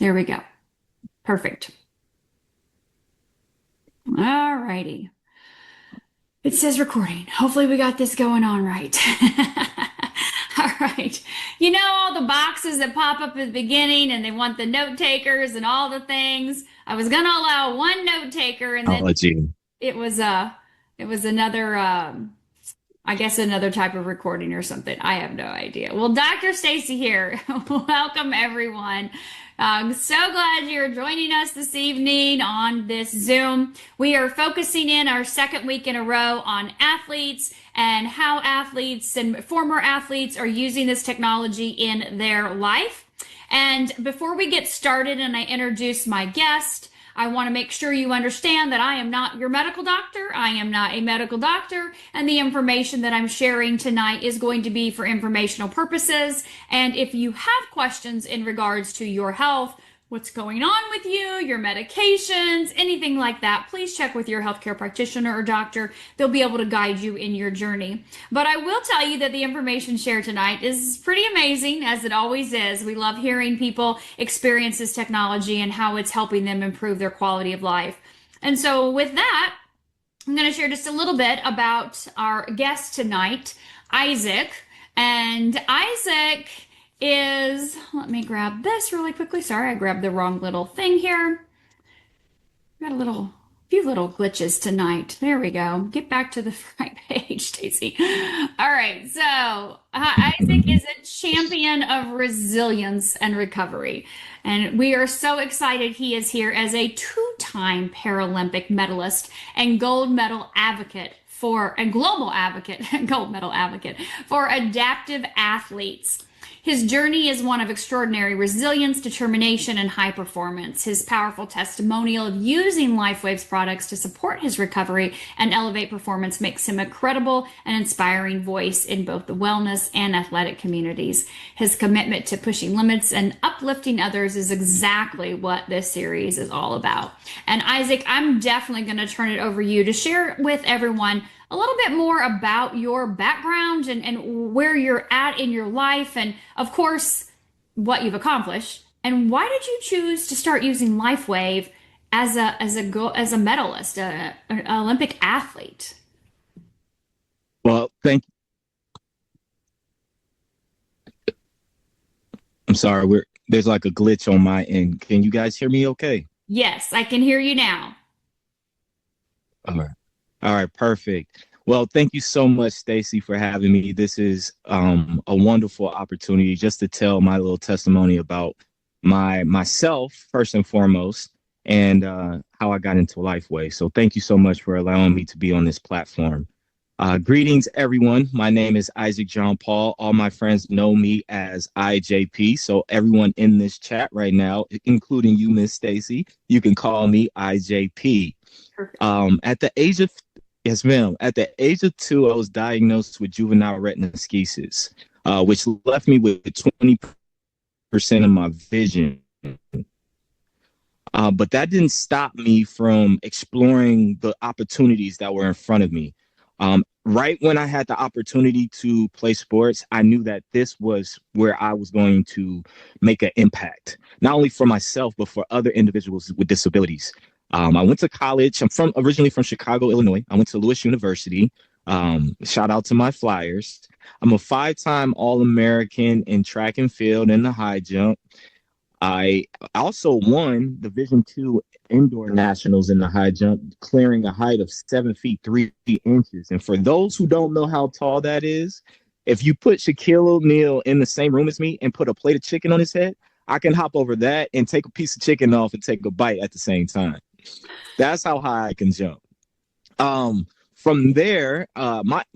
There we go. Perfect. All righty. It says recording. Hopefully we got this going on right. All right. You know all the boxes that pop up at the beginning and they want the note takers and all the things. I was gonna allow one note taker and then Technology. it was it was another I guess another type of recording or something. I have no idea. Well, Dr. Stacy here. Welcome, everyone. I'm so glad you're joining us this evening on this Zoom. We are focusing in our second week in a row on athletes and how athletes and former athletes are using this technology in their life. And before we get started and I introduce my guest, I want to make sure you understand that I am not your medical doctor. I am not a medical doctor, and the information that I'm sharing tonight is going to be for informational purposes. And if you have questions in regards to your health, what's going on with you, your medications, anything like that, please check with your healthcare practitioner or doctor. They'll be able to guide you in your journey. But I will tell you that the information shared tonight is pretty amazing, as it always is. We love hearing people experience this technology and how it's helping them improve their quality of life. And so with that, I'm going to share just a little bit about our guest tonight, Isaac. And Isaac is, let me grab this really quickly. Sorry, I grabbed the wrong little thing here. Got a few little glitches tonight. There we go. Get back to the right page, Stacy. All right. So Isaac is a champion of resilience and recovery. And we are so excited he is here as a two-time Paralympic medalist and gold medal advocate for a global advocate, gold medal advocate for adaptive athletes. His journey is one of extraordinary resilience, determination, and high performance. His powerful testimonial of using LifeWave's products to support his recovery and elevate performance makes him a credible and inspiring voice in both the wellness and athletic communities. His commitment to pushing limits and uplifting others is exactly what this series is all about. And Isaac, I'm definitely going to turn it over to you to share with everyone a little bit more about your background and where you're at in your life, and of course, what you've accomplished. And why did you choose to start using LifeWave as a medalist, an Olympic athlete? Well, thank I'm sorry, there's like a glitch on my end. Can you guys hear me okay? Yes, I can hear you now. All right. All right, perfect. Well, thank you so much, Stacy, for having me. This is a wonderful opportunity just to tell my little testimony about myself first and foremost, and how I got into LifeWay. So thank you so much for allowing me to be on this platform. Greetings, everyone. My name is Isaac John Paul. All my friends know me as IJP. So everyone in this chat right now, including you, Miss Stacy, you can call me IJP. Perfect. At the age of Yes, ma'am. At the age of 2, I was diagnosed with juvenile retinoschisis, which left me with 20% of my vision. But that didn't stop me from exploring the opportunities that were in front of me. Right when I had the opportunity to play sports, I knew that this was where I was going to make an impact, not only for myself, but for other individuals with disabilities. I went to college. I'm originally from Chicago, Illinois. I went to Lewis University. Shout out to my Flyers. I'm a 5-time All-American in track and field and the high jump. I also won Division II indoor nationals in the high jump, clearing a height of 7 feet 3 inches. And for those who don't know how tall that is, if you put Shaquille O'Neal in the same room as me and put a plate of chicken on his head, I can hop over that and take a piece of chicken off and take a bite at the same time. That's how high I can jump. From there, let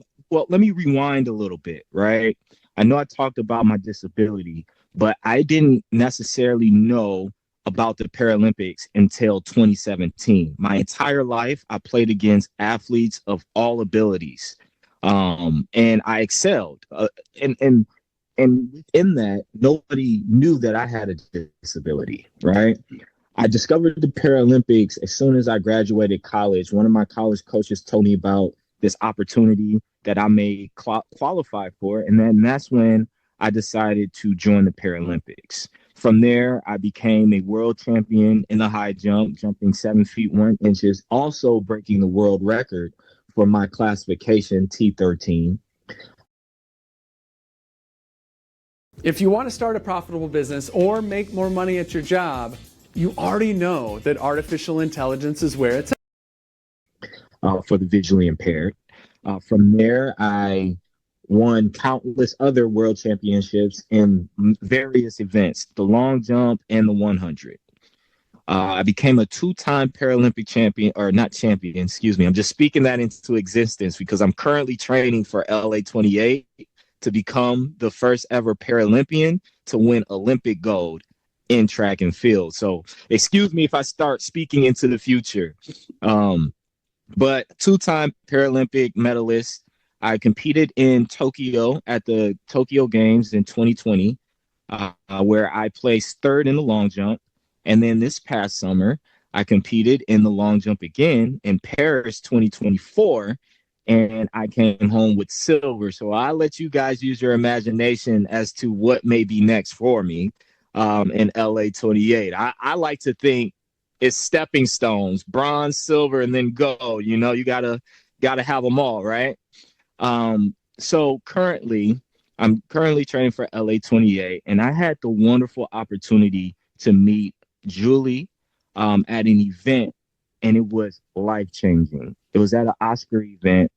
me rewind a little bit, right? I know I talked about my disability, but I didn't necessarily know about the Paralympics until 2017. My entire life, I played against athletes of all abilities, and I excelled. And within that, nobody knew that I had a disability, right? I discovered the Paralympics as soon as I graduated college. One of my college coaches told me about this opportunity that I may qualify for, and then that's when I decided to join the Paralympics. From there, I became a world champion in the high jump, jumping 7 feet 1 inches, also breaking the world record for my classification, T13. If you want to start a profitable business or make more money at your job, you already know that artificial intelligence is where it's at. For the visually impaired. From there, I won countless other world championships in various events, the long jump and the 100. I became a 2-time Paralympic champion, or not champion, excuse me. I'm just speaking that into existence because I'm currently training for LA 28 to become the first ever Paralympian to win Olympic gold in track and field. So excuse me if I start speaking into the future. But 2-time Paralympic medalist. I competed in Tokyo at the Tokyo Games in 2020, where I placed 3rd in the long jump. And then this past summer, I competed in the long jump again in Paris 2024, and I came home with silver. So I'll let you guys use your imagination as to what may be next for me in LA 28. I like to think it's stepping stones, bronze, silver, and then gold. You know, you gotta have them all, right? So I'm currently training for LA 28, and I had the wonderful opportunity to meet Julie at an event, and it was life-changing. It was at an Oscar event,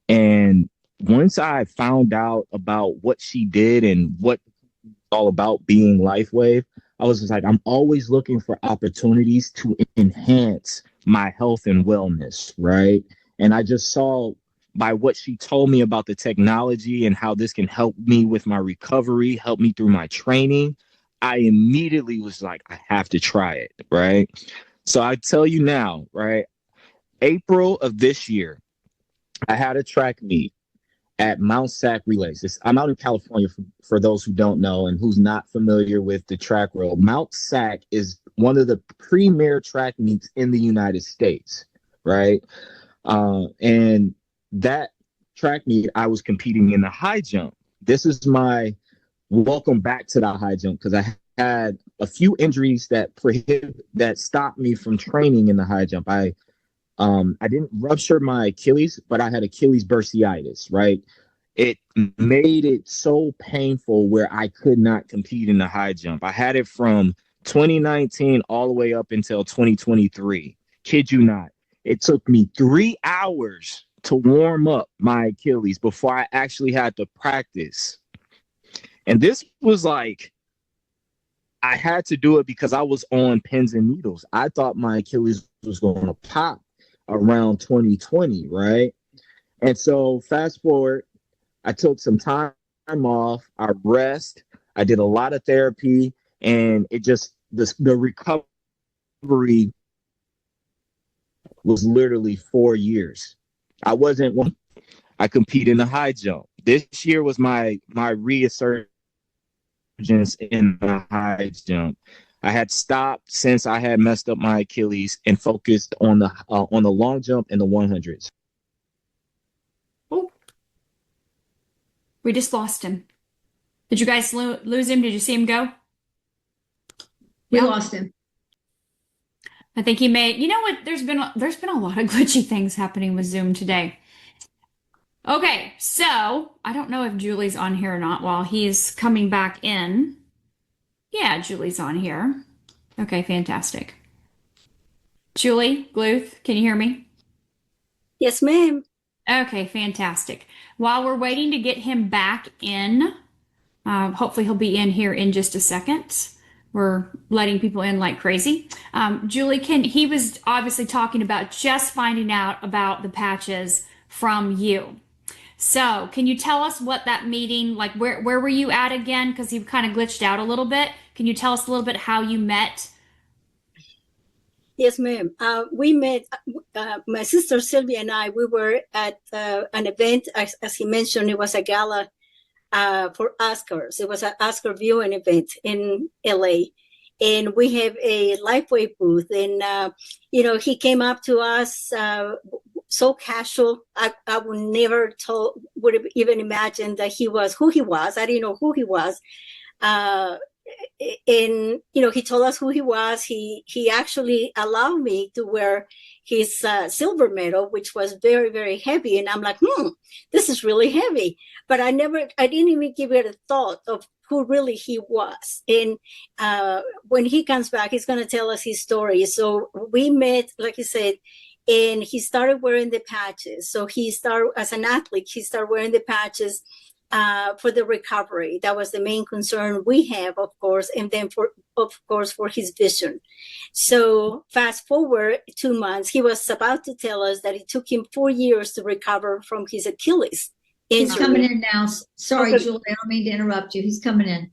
and once I found out about what she did and what it's all about being LifeWave, I was just like, I'm always looking for opportunities to enhance my health and wellness, right? And I just saw by what she told me about the technology and how this can help me with my recovery, help me through my training, I immediately was like, I have to try it, right? So I tell you now, right? April of this year, I had a track meet at Mount Sac Relays. I'm out in California for those who don't know and who's not familiar with the track world. Mount Sac is one of the premier track meets in the United States, right? And that track meet, I was competing in the high jump. This is my welcome back to the high jump because I had a few injuries that stopped me from training in the high jump. I didn't rupture my Achilles, but I had Achilles bursitis, right? It made it so painful where I could not compete in the high jump. I had it from 2019 all the way up until 2023. Kid you not. It took me 3 hours to warm up my Achilles before I actually had to practice. And this was like, I had to do it because I was on pins and needles. I thought my Achilles was going to pop around 2020, right? And so fast forward, I took some time off, I rest, I did a lot of therapy, and it just, the recovery was literally 4 years. I wasn't one. I compete in the high jump. This year was my resurgence in the high jump. I had stopped since I had messed up my Achilles and focused on the long jump and the 100s. Oh, we just lost him. Did you guys lose him? Did you see him go? We lost him. I think he may. You know what? There's been a lot of glitchy things happening with Zoom today. Okay, so I don't know if Julie's on here or not while he's coming back in. Yeah, Julie's on here. Okay, fantastic. Julie Gluth, can you hear me? Yes, ma'am. Okay, fantastic. While we're waiting to get him back in, hopefully he'll be in here in just a second. We're letting people in like crazy. Julie, he was obviously talking about just finding out about the patches from you. So can you tell us what that meeting, like where were you at again? Because he kind of glitched out a little bit. Can you tell us a little bit how you met? Yes, ma'am. We met, my sister Sylvia and I, we were at an event, as he mentioned, it was a gala for Oscars. It was an Oscar viewing event in LA. And we have a LifeWave booth. And, he came up to us so casual. I would never would have even imagined that he was who he was. I didn't know who he was. he told us who he was. He actually allowed me to wear his silver medal, which was very, very heavy. And I'm like, this is really heavy. But I didn't even give it a thought of who really he was. And when he comes back, he's going to tell us his story. So we met, like I said, and he started wearing the patches. So he started, as an athlete, he started wearing the patches for the recovery. That was the main concern we have, of course, and then for his vision. So fast forward 2 months, he was about to tell us that it took him 4 years to recover from his Achilles injury. He's coming in now. Sorry, okay. Julie, I don't mean to interrupt you. He's coming in.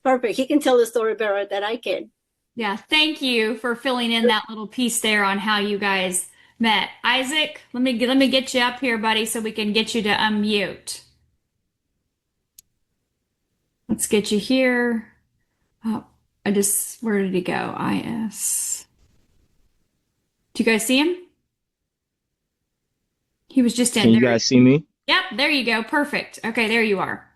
Perfect. He can tell the story better than I can. Yeah, thank you for filling in that little piece there on how you guys met. Isaac, let me get you up here, buddy, so we can get you to unmute. Let's get you here. Oh, where did he go? IS. Do you guys see him? He was just in there. Can you guys see me? Yep, there you go. Perfect. Okay, there you are.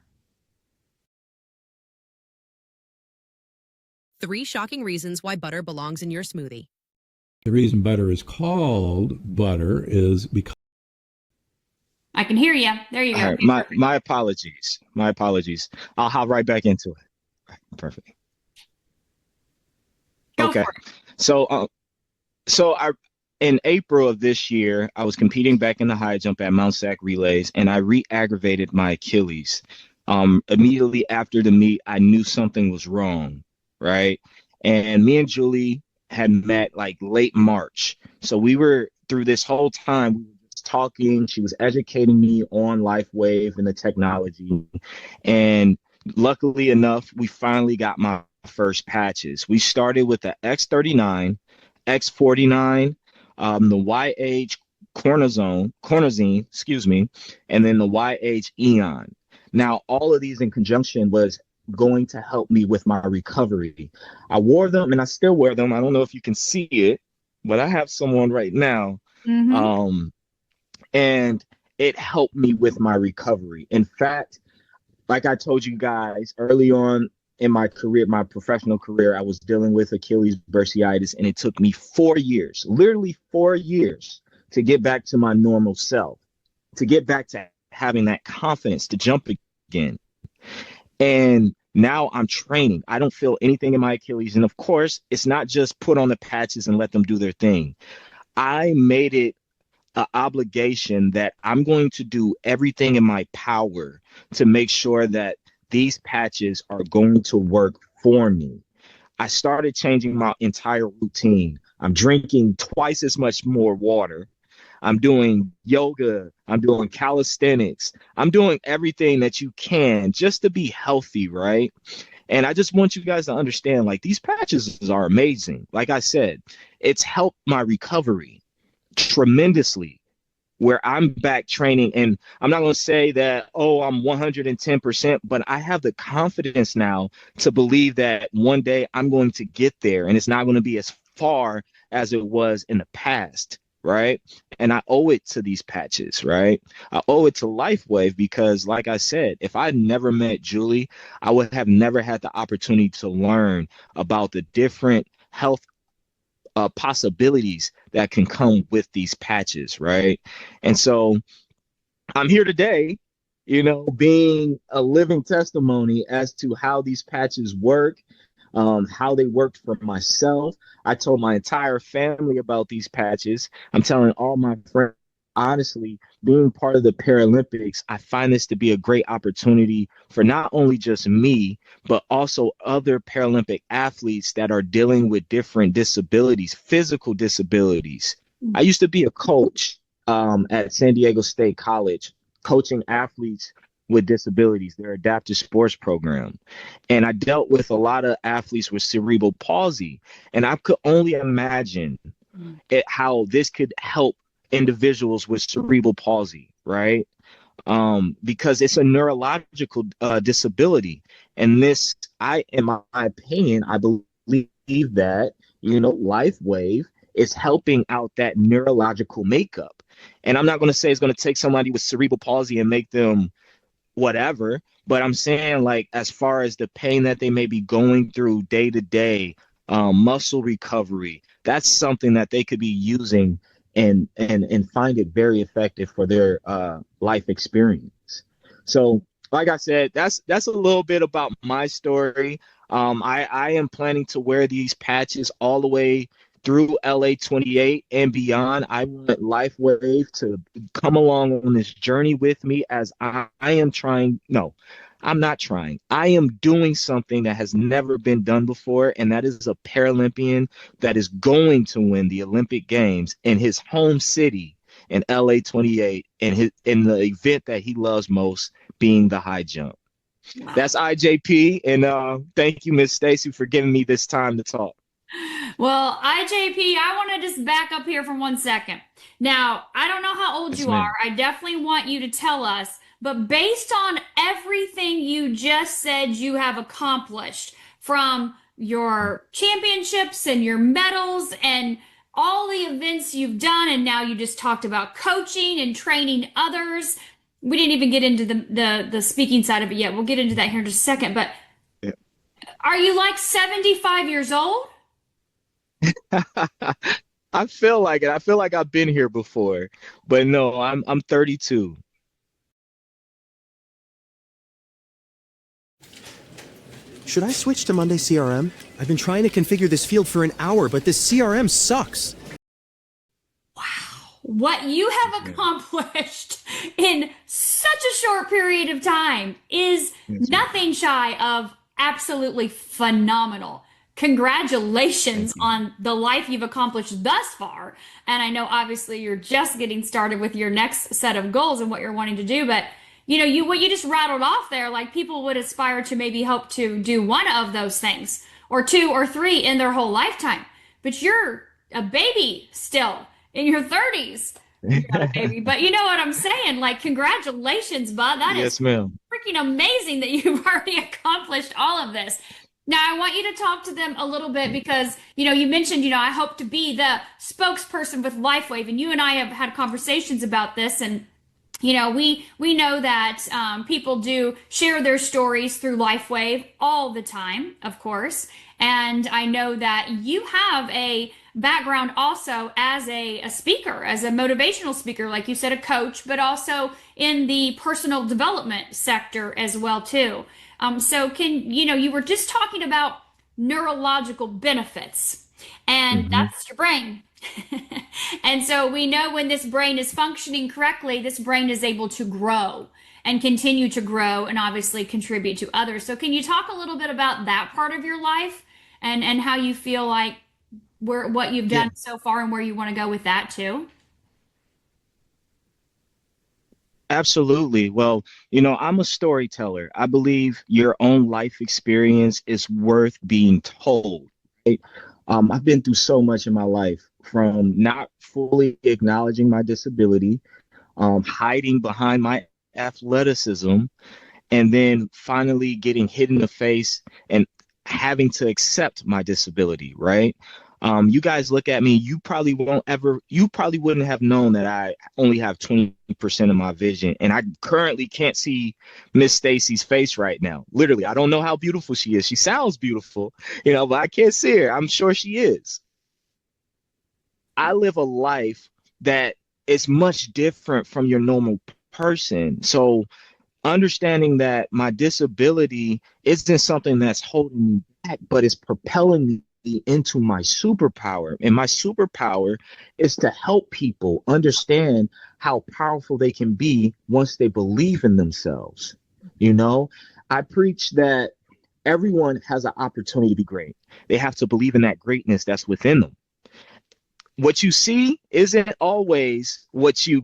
3 shocking reasons why butter belongs in your smoothie. The reason butter is called butter is because... I can hear you. There you go. Right, my apologies. My apologies. I'll hop right back into it. Perfect. Go okay. For it. So in April of this year, I was competing back in the high jump at Mount Sac Relays, and I re-aggravated my Achilles. Immediately after the meet, I knew something was wrong, right? And me and Julie had met like late March. So we were, through this whole time, we were just talking. She was educating me on LifeWave and the technology. And luckily enough, we finally got my first patches. We started with the X39, X49, the YH cornazine, excuse me, and then the YH Eon. Now, all of these in conjunction was going to help me with my recovery. I wore them and I still wear them. I don't know if you can see it, but I have some on right now. Mm-hmm. And it helped me with my recovery. In fact, like I told you guys early on in my career, my professional career, I was dealing with Achilles bursitis, and it took me 4 years, literally 4 years, to get back to my normal self, to get back to having that confidence to jump again. And now I'm training. I don't feel anything in my Achilles. And of course, it's not just put on the patches and let them do their thing. I made it an obligation that I'm going to do everything in my power to make sure that these patches are going to work for me. I started changing my entire routine. I'm drinking twice as much more water. I'm doing yoga. I'm doing calisthenics. I'm doing everything that you can just to be healthy, right? And I just want you guys to understand, like, these patches are amazing. Like I said, it's helped my recovery tremendously, where I'm back training. And I'm not going to say that, oh, I'm 110%, but I have the confidence now to believe that one day I'm going to get there, and it's not going to be as far as it was in the past. Right. And I owe it to these patches. Right. I owe it to LifeWave because, like I said, if I never met Julie, I would have never had the opportunity to learn about the different health possibilities that can come with these patches. Right. And so I'm here today, being a living testimony as to how these patches work. How they worked for myself. I told my entire family about these patches. I'm telling all my friends. Honestly, being part of the Paralympics, I find this to be a great opportunity for not only just me, but also other Paralympic athletes that are dealing with different disabilities, physical disabilities. I used to be a coach at San Diego State College, coaching athletes with disabilities, their adaptive sports program. And I dealt with a lot of athletes with cerebral palsy. And I could only imagine how this could help individuals with cerebral palsy, right? Because it's a neurological disability. And this, in my opinion, I believe that, LifeWave is helping out that neurological makeup. And I'm not going to say it's going to take somebody with cerebral palsy and make them whatever. But I'm saying, like, as far as the pain that they may be going through day to day, muscle recovery, that's something that they could be using and find it very effective for their life experience. So, like I said, that's a little bit about my story. I am planning to wear these patches all the way through LA 28 and beyond. I want LifeWave to come along on this journey with me as I am trying. No, I'm not trying. I am doing something that has never been done before, and that is a Paralympian that is going to win the Olympic Games in his home city in LA 28 in the event that he loves most, being the high jump. That's IJP, and thank you, Miss Stacy, for giving me this time to talk. Well, IJP, I want to just back up here for 1 second. Now, I don't know how old you are. I definitely want you to tell us, but based on everything you just said you have accomplished, from your championships and your medals and all the events you've done, and now you just talked about coaching and training others. We didn't even get into the speaking side of it yet. We'll get into that here in just a second. But are you like 75 years old? I feel like it. I feel like I've been here before, but no, I'm 32. Should I switch to Monday CRM? I've been trying to configure this field for an hour, but this CRM sucks. What you have accomplished in such a short period of time is nothing shy of absolutely phenomenal. Congratulations on the life you've accomplished thus far. And I know obviously you're just getting started with your next set of goals and what you're wanting to do, but what you just rattled off there, like, people would aspire to maybe hope to do one of those things or two or three in their whole lifetime. But you're a baby still in your 30s. You're not a baby, but you know what I'm saying? Like, congratulations, bud. That is freaking amazing that you've already accomplished all of this. Now, I want you to talk to them a little bit because, you mentioned, I hope to be the spokesperson with LifeWave, and you and I have had conversations about this. And, we know that people do share their stories through LifeWave all the time, of course. And I know that you have a background also as a speaker, as a motivational speaker, like you said, a coach, but also in the personal development sector as well, too. So you were just talking about neurological benefits, and that's your brain. And so we know when this brain is functioning correctly, this brain is able to grow and continue to grow and obviously contribute to others. So can you talk a little bit about that part of your life and how you feel like what you've done so far and where you want to go with that too? Absolutely. Well, I'm a storyteller. I believe your own life experience is worth being told. Right? I've been through so much in my life, from not fully acknowledging my disability, hiding behind my athleticism, and then finally getting hit in the face and having to accept my disability, right? You guys look at me, you probably wouldn't have known that I only have 20% of my vision. And I currently can't see Miss Stacy's face right now. Literally, I don't know how beautiful she is. She sounds beautiful, but I can't see her. I'm sure she is. I live a life that is much different from your normal person. So understanding that my disability isn't something that's holding me back, but it's propelling me into my superpower. And my superpower is to help people understand how powerful they can be once they believe in themselves. I preach that everyone has an opportunity to be great. They have to believe in that greatness that's within them. What you see isn't always what you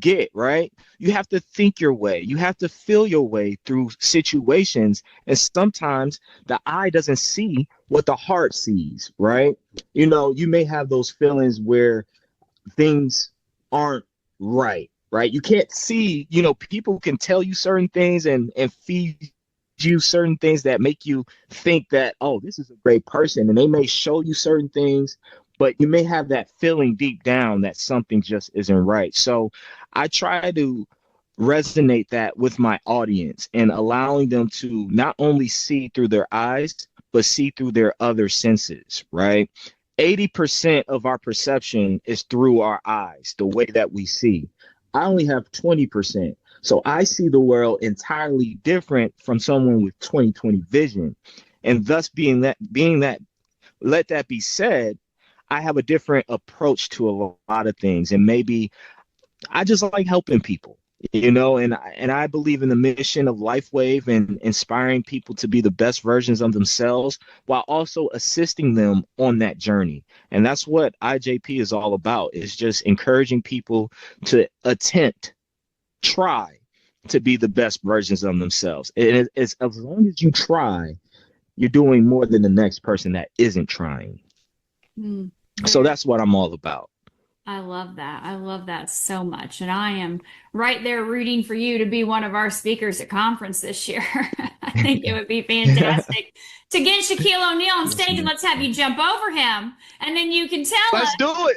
get, right? You have to think your way. You have to feel your way through situations. And sometimes the eye doesn't see what the heart sees, right? You may have those feelings where things aren't right? You can't see, people can tell you certain things and feed you certain things that make you think that, oh, this is a great person. And they may show you certain things, but you may have that feeling deep down that something just isn't right. So I try to resonate that with my audience and allowing them to not only see through their eyes, but see through their other senses, right? 80% of our perception is through our eyes, the way that we see. I only have 20%. So I see the world entirely different from someone with 20/20 vision. And thus being that, let that be said, I have a different approach to a lot of things. And maybe I just like helping people, you know, and I believe in the mission of LifeWave and inspiring people to be the best versions of themselves while also assisting them on that journey. And that's what IJP is all about, is just encouraging people to try to be the best versions of themselves. And it's, as long as you try, you're doing more than the next person that isn't trying. So that's what I'm all about. I love that. I love that so much. And I am right there rooting for you to be one of our speakers at conference this year. I think it would be fantastic to get Shaquille O'Neal on stage and let's have you jump over him. And then you can tell Let's us. do it.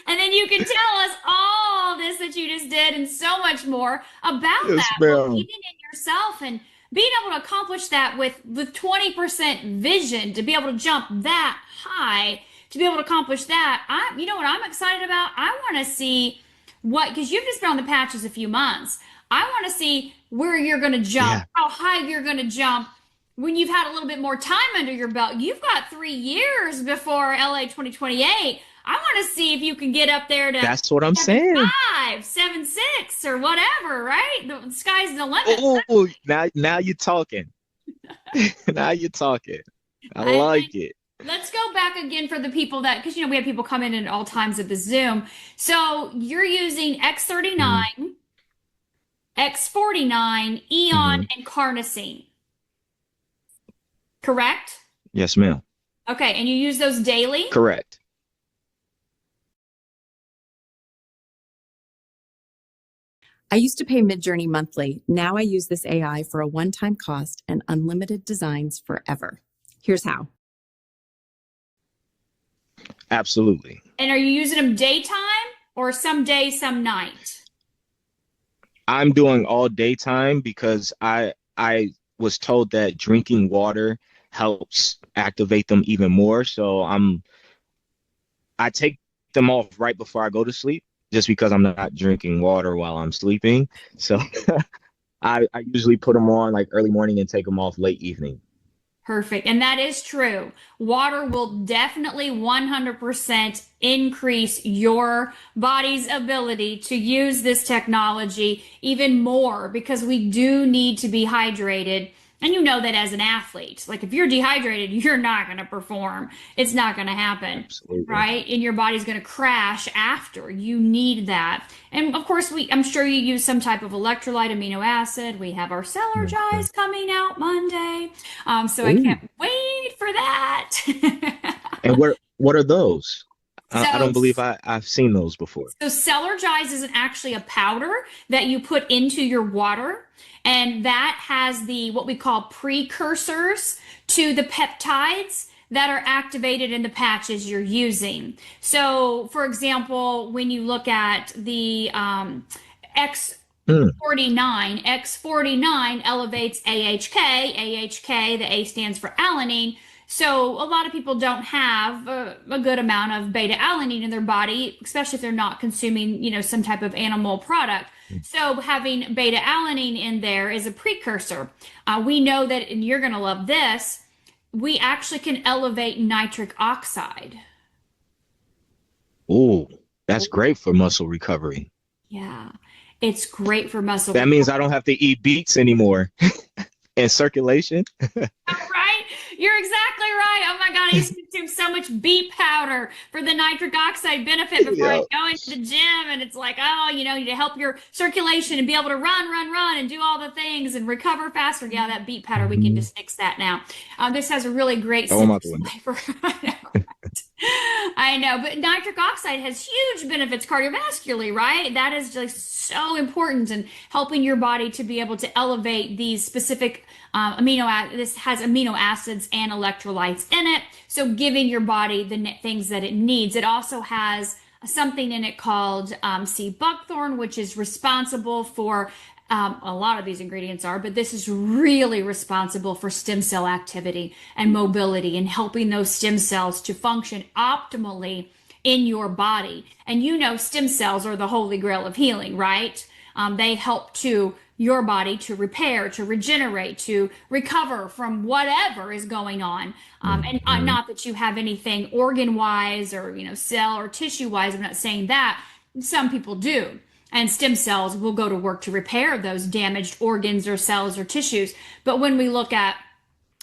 And then you can tell us all this that you just did and so much more about Yes, that. ma'am. Believing in yourself and being able to accomplish that with 20% vision, to be able to jump that high, to be able to accomplish that. You know what I'm excited about? I want to see because you've just been on the patches a few months. I want to see where you're going to jump, how high you're going to jump when you've had a little bit more time under your belt. You've got 3 years before LA 2028. I want to see if you can get up there to That's what I'm saying. 7.5, 7.6 or whatever, right? The sky's the limit. Oh, now you're talking. Now you're talking. I like it. Let's go back again for the people that, because, you know, we have people come in at all times of the Zoom. So you're using X39, X49, Eon, and Carnosine. Correct? Yes, ma'am. Okay. And you use those daily? Correct. I used to pay Midjourney monthly. Now I use this AI for a one-time cost and unlimited designs forever. Here's how. Absolutely. And are you using them daytime or some day, some night? I'm doing all daytime because I was told that drinking water helps activate them even more. So I take them off right before I go to sleep, just because I'm not drinking water while I'm sleeping. So I usually put them on like early morning and take them off late evening. Perfect. And that is true. Water will definitely 100% increase your body's ability to use this technology even more, because we do need to be hydrated. And you know that as an athlete, like if you're dehydrated, you're not going to perform. It's not going to happen. Absolutely. Right? And your body's going to crash after. You need that. And of course, I'm sure you use some type of electrolyte amino acid. We have our Cellergize coming out Monday. So I can't wait for that. And what are those? I don't believe I've seen those before. So Cellergize is actually a powder that you put into your water, and that has what we call precursors to the peptides that are activated in the patches you're using. So, for example, when you look at the X49 elevates AHK. AHK, the A stands for alanine. So a lot of people don't have a good amount of beta alanine in their body, especially if they're not consuming, you know, some type of animal product. So having beta alanine in there is a precursor. We know that, and you're going to love this, we actually can elevate nitric oxide. Oh, that's great for muscle recovery. Yeah, it's great for muscle recovery. That means I don't have to eat beets anymore. And circulation. Right? You're exactly right. Oh my God, I used to consume so much beet powder for the nitric oxide benefit before I go into the gym. And it's like, oh, you know, to help your circulation and be able to run and do all the things and recover faster. Yeah, that beet powder, we can just fix that now. This has a really great flavor. I know, but nitric oxide has huge benefits cardiovascularly, right? That is just so important in helping your body to be able to elevate these specific this has amino acids and electrolytes in it. So giving your body the things that it needs. It also has something in it called sea buckthorn, which is responsible for a lot of these ingredients are, but this is really responsible for stem cell activity and mobility and helping those stem cells to function optimally in your body. And you know, stem cells are the holy grail of healing, right? They help to your body to repair, to regenerate, to recover from whatever is going on. And not that you have anything organ-wise or, cell or tissue-wise. I'm not saying that. Some people do. And stem cells will go to work to repair those damaged organs or cells or tissues. But when we look at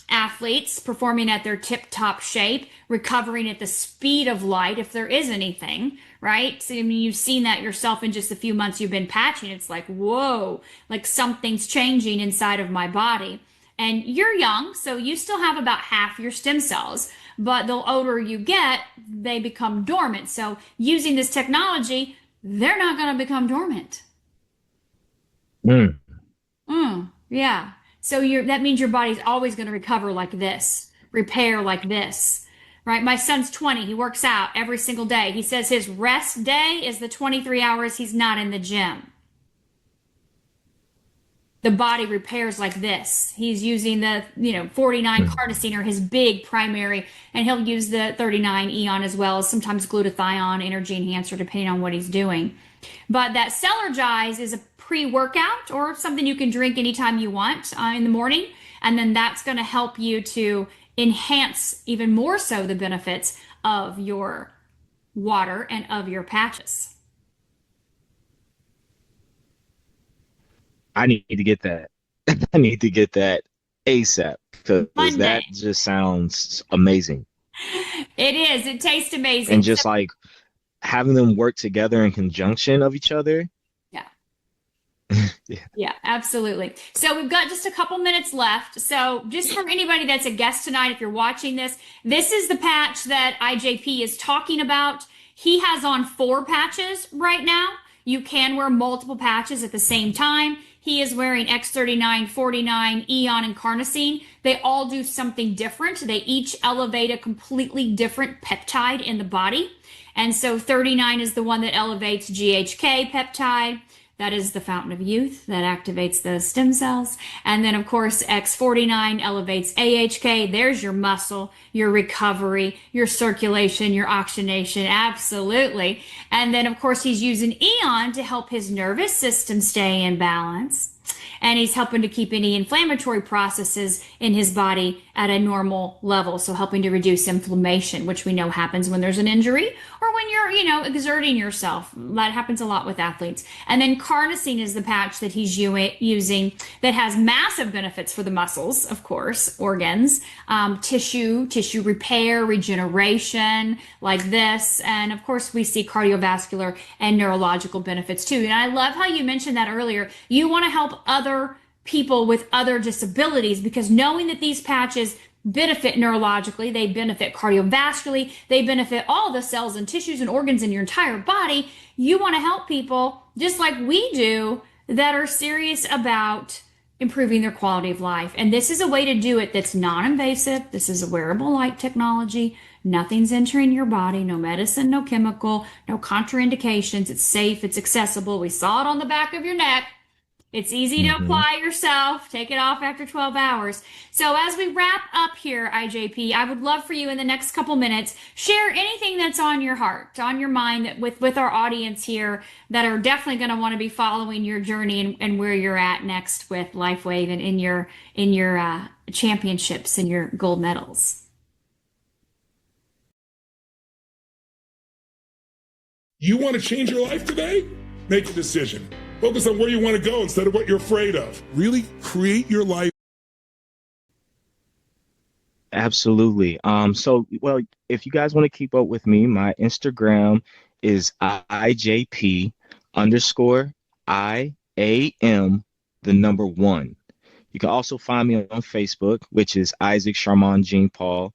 athletes performing at their tip-top shape, recovering at the speed of light, if there is anything, right? So, I mean, you've seen that yourself in just a few months you've been patching. It's like, whoa, like something's changing inside of my body. And you're young, so you still have about half your stem cells. But the older you get, they become dormant. So using this technology, they're not going to become dormant. Yeah. So that means your body's always going to recover like this, repair like this, right? My son's 20. He works out every single day. He says his rest day is the 23 hours he's not in the gym. The body repairs like this. He's using the 49 carnosine or his big primary, and he'll use the 39 eon as well as sometimes glutathione, energy enhancer, depending on what he's doing. But that Celergize is a pre-workout or something you can drink anytime you want in the morning, and then that's going to help you to enhance even more so the benefits of your water and of your patches. I need to get that. I need to get that ASAP because that just sounds amazing. It is. It tastes amazing. And just like having them work together in conjunction of each other. Yeah, absolutely. So we've got just a couple minutes left. So just for anybody that's a guest tonight, if you're watching this, this is the patch that IJP is talking about. He has on 4 patches right now. You can wear multiple patches at the same time. He is wearing X39, 49, Eon, and Carnosine. They all do something different. They each elevate a completely different peptide in the body. And so 39 is the one that elevates GHK peptide. That is the fountain of youth that activates the stem cells. And then, of course, X49 elevates AHK. There's your muscle, your recovery, your circulation, your oxygenation. Absolutely. And then, of course, he's using Eon to help his nervous system stay in balance. And he's helping to keep any inflammatory processes in his body at a normal level. So helping to reduce inflammation, which we know happens when there's an injury or when you're, exerting yourself. That happens a lot with athletes. And then carnosine is the patch that he's using that has massive benefits for the muscles, of course, organs, tissue repair, regeneration, like this. And of course, we see cardiovascular and neurological benefits too. And I love how you mentioned that earlier. You want to help other people with other disabilities because knowing that these patches benefit neurologically, they benefit cardiovascularly, they benefit all the cells and tissues and organs in your entire body. You want to help people just like we do that are serious about improving their quality of life. And this is a way to do it that's non-invasive. This is a wearable light technology. Nothing's entering your body, no medicine, no chemical, no contraindications. It's safe, it's accessible. We saw it on the back of your neck. It's easy to apply yourself. Take it off after 12 hours. So as we wrap up here, IJP, I would love for you in the next couple minutes, share anything that's on your heart, on your mind with our audience here that are definitely going to want to be following your journey and where you're at next with LifeWave and in your championships and your gold medals. You want to change your life today? Make a decision. Focus on where you want to go instead of what you're afraid of. Really create your life. Absolutely. Well, if you guys want to keep up with me, my Instagram is IJP _ IAM 1. You can also find me on Facebook, which is Isaac Charmant Jean Paul.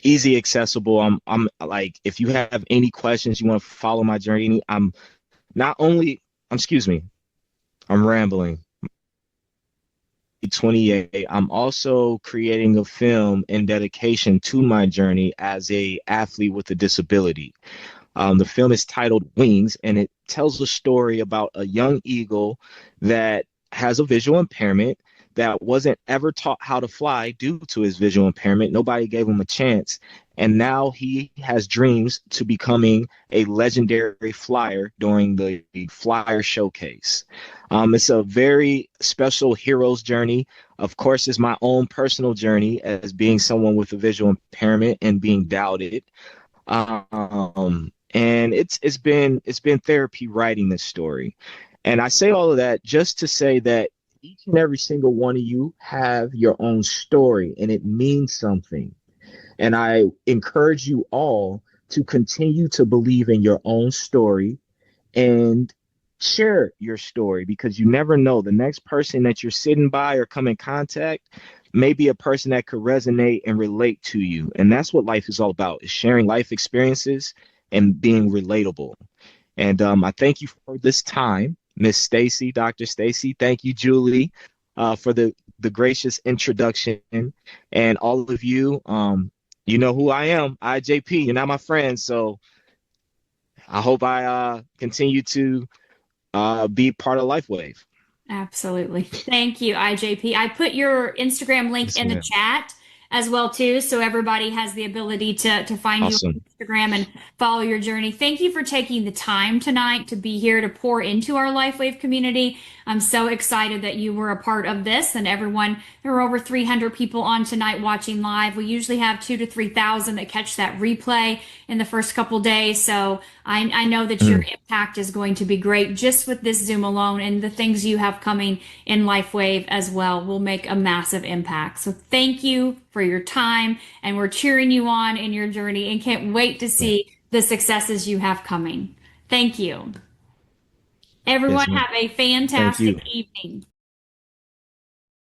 Easy, accessible. I'm like, if you have any questions, you want to follow my journey, I'm rambling. 28, I'm also creating a film in dedication to my journey as a athlete with a disability. The film is titled Wings, and it tells a story about a young eagle that has a visual impairment that wasn't ever taught how to fly due to his visual impairment. Nobody gave him a chance. And now he has dreams to becoming a legendary flyer during the flyer showcase. It's a very special hero's journey. Of course, it's my own personal journey as being someone with a visual impairment and being doubted. And it's been therapy writing this story. And I say all of that just to say that each and every single one of you have your own story, and it means something. And I encourage you all to continue to believe in your own story and share your story, because you never know, the next person that you're sitting by or come in contact may be a person that could resonate and relate to you. And that's what life is all about, is sharing life experiences and being relatable. And I thank you for this time, Miss Stacy, Dr. Stacy. Thank you, Julie, for the gracious introduction. And all of you, you know who I am, IJP. You're not my friend, so I hope I continue to be part of LifeWave. Absolutely. Thank you, IJP. I put your Instagram link in the chat as well too, so everybody has the ability to find you on Instagram and follow your journey. Thank you for taking the time tonight to be here to pour into our LifeWave community. I'm so excited that you were a part of this, and everyone. There were over 300 people on tonight watching live. We usually have 2,000 to 3,000 that catch that replay in the first couple days. So I know that your impact is going to be great just with this Zoom alone, and the things you have coming in LifeWave as well will make a massive impact. So thank you for your time, and we're cheering you on in your journey and can't wait to see the successes you have coming. Thank you. Everyone have a fantastic evening.